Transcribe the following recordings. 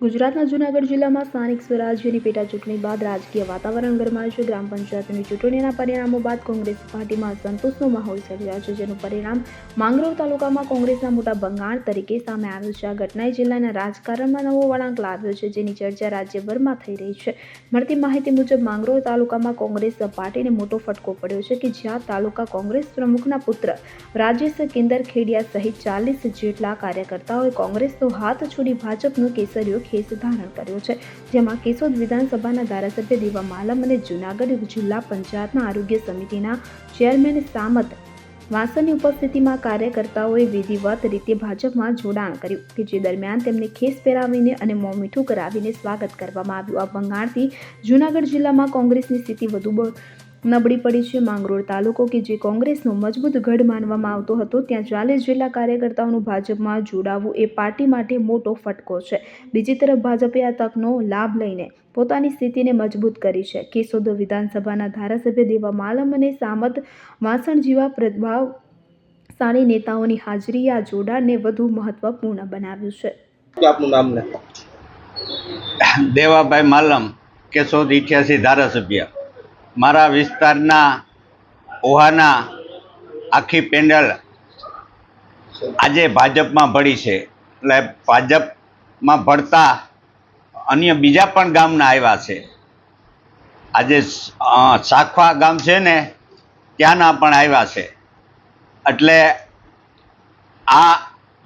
ગુજરાતના જૂનાગઢ જિલ્લામાં સ્થાનિક સ્વરાજ્યની પેટા ચૂંટણી બાદ રાજકીય વાતાવરણ ગરમાયું છે. ગ્રામ પંચાયતની ચૂંટણીના પરિણામો બાદ કોંગ્રેસ પાર્ટીમાં અસંતોષનો માહોલ સર્જાયો છે, જેનું પરિણામ માંગરોળ તાલુકામાં કોંગ્રેસના મોટા ભંગાણ તરીકે સામે આવ્યું છે. આ ઘટનાએ જિલ્લાના રાજકારણમાં નવો વળાંક લાવ્યો છે, જેની ચર્ચા રાજ્યભરમાં થઈ રહી છે. મળતી માહિતી મુજબ માંગરોળ તાલુકામાં કોંગ્રેસ પાર્ટીને મોટો ફટકો પડ્યો છે, કે જ્યાં તાલુકા કોંગ્રેસ પ્રમુખના પુત્ર રાજેશ કેન્દરખેડિયા સહિત 40 જેટલા કાર્યકર્તાઓએ કોંગ્રેસનો હાથ છોડી ભાજપનો કેસરીયો ખેસ ધારણ કર્યો છે. જેમાં કેશોદ વિધાનસભાના ધારાસભ્ય દેવા માલમ અને જૂનાગઢ જિલ્લા પંચાયતના આરોગ્ય સમિતિના ચેરમેન સામત વાસણની ઉપસ્થિતિમાં કાર્યકર્તાઓએ વિધિવત રીતે ભાજપમાં જોડાણ કર્યું, કે જે દરમિયાન તેમને ખેસ પહેરાવીને અને મોં મીઠું કરાવીને સ્વાગત કરવામાં આવ્યું. આ ભંગાણથી જૂનાગઢ જિલ્લામાં કોંગ્રેસની સ્થિતિ વધુ નબળી પડી છે. માંગરોળ તાલુકો કે જે કોંગ્રેસનો મજબૂત ગઢ માનવામાં આવતો હતો, ત્યાં 40 જેટલા કાર્યકર્તાઓનું ભાજપમાં જોડાવું એ પાર્ટી માટે મોટો ફટકો છે. બીજી તરફ ભાજપે આ તકનો લાભ લઈને પોતાની સ્થિતિને મજબૂત કરી છે. કેશોદ વિધાનસભાના ધારાસભ્ય દેવા માલમ અને સામત વાસણ જેવા પ્રતિભાશાળી નેતાઓની હાજરી આ જોડાણને વધુ મહત્વપૂર્ણ બનાવ્યું છે. આપનું નામ ને? દેવાભાઈ માલમ, કેશોદ 88 ધારાસભ્ય. મારા વિસ્તારના ઓહાના આખી પેન્ડલ આજે ભાજપમાં ભળી છે. એટલે ભાજપમાં ભળતા અન્ય બીજા પણ ગામના આવ્યા છે. આજે સાખવા ગામ છે ને, ત્યાંના પણ આવ્યા છે. એટલે આ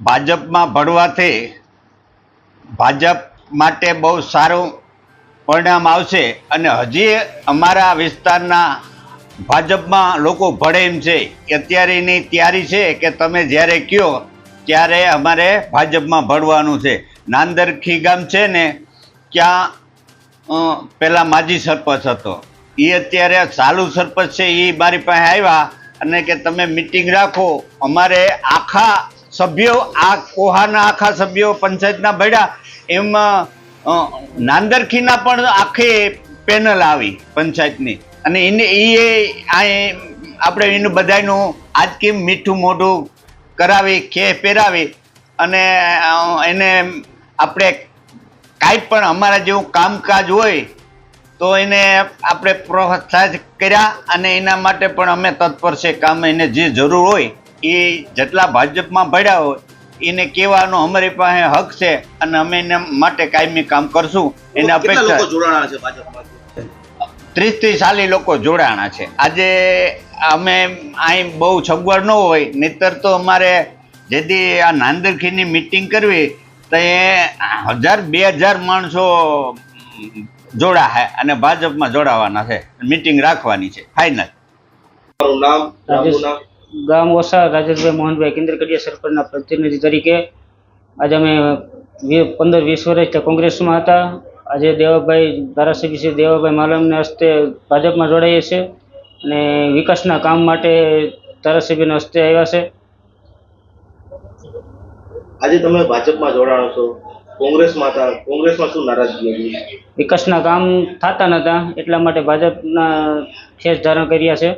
ભાજપમાં ભળવાથી ભાજપ માટે બહુ સારું પરિણામ આવશે. અને હજી અમારા વિસ્તારના ભાજપમાં લોકો ભળે એમ છે કે અત્યારેની તૈયારી છે કે તમે જ્યારે કહો ત્યારે અમારે ભાજપમાં ભળવાનું છે. નાંદરખી ગામ છે ને, ત્યાં પહેલાં માજી સરપંચ હતો, એ અત્યારે ચાલુ સરપંચ છે. એ મારી પાસે આવ્યા અને કે તમે મિટિંગ રાખો. અમારે આખા સભ્યો, આ કોહાના આખા સભ્યો પંચાયતના ભળ્યા. એમાં નાંદરખીના પણ આખી પેનલ આવી પંચાયતની, અને આપણે એનું બધાનું આજ કેમ મીઠું મોઢું કરાવી, ખે પહેરાવી, અને એને આપણે કાંઈ પણ અમારા જેવું કામકાજ હોય તો એને આપણે પ્રોત્સાહિત કર્યા. અને એના માટે પણ અમે તત્પર છે. કામ એને જે જરૂર હોય એ જેટલા ભાજપમાં ભળ્યા હોય એને કહેવાનો અમારી પાસે હક છે, અને અમે એના માટે કાયમી કામ કરશું. એને અપેક્ષા 30 થી 40 લોકો જોડાણા છે. આજે અમે અહીં બહુ સગવડ ન હોય, નહીતર તો અમારે જેથી આ નાંદરખીની મિટિંગ કરવી તો એ 1000-2000 માણસો જોડા છે અને ભાજપમાં જોડાવાના છે. મિટિંગ રાખવાની છે ફાઇનલ. ગામ ઓસા રાજેશભાઈ મોહનભાઈ કેન્દ્રખેડિયા સરપંચના પ્રતિનિધિ તરીકે આજે અમે 15-20 વર્ષથી કોંગ્રેસમાં હતા. આજે દેવાભાઈ ધારાસભ્ય શ્રી દેવાભાઈ માલમના હસ્તે ભાજપમાં જોડાઈએ છીએ અને વિકાસના કામ માટે ધારાસભ્યના હસ્તે આવ્યા છે. આજે તમે ભાજપમાં જોડાણો છો, કોંગ્રેસમાં હતા, કોંગ્રેસમાં શું નારાજગી હતી? વિકાસના કામ થતા નહોતા, એટલા માટે ભાજપના ખેસ ધારણ કર્યા છે.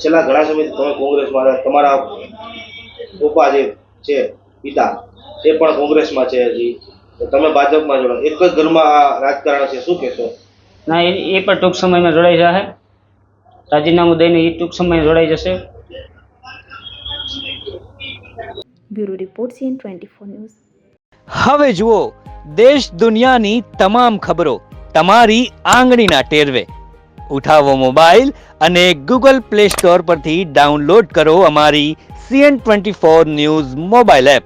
છેલ્લા ઘણા સમયથી તમે કોંગ્રેસમાં હતા. તમારા પપ્પા જે છે પિતા, એ પણ કોંગ્રેસમાં છે. હજી તમે ભાજપમાં જોડાણ, એક જ ઘરમાં આ રાજકારણ છે, શું કહેશો? ના, એ પણ ટૂંક સમયમાં જોડાઈ જશે. રાજીનામું દઈને એ ટૂંક સમયમાં જોડાઈ જશે. Bureau report CN24 news. હવે જુઓ દેશ દુનિયાની તમામ ખબરો તમારી આંગળીના ટેરવે. ઉઠાવો મોબાઈલ અને Google Play Store પરથી ડાઉનલોડ કરો અમારી CN24 ન્યૂઝ મોબાઈલ એપ.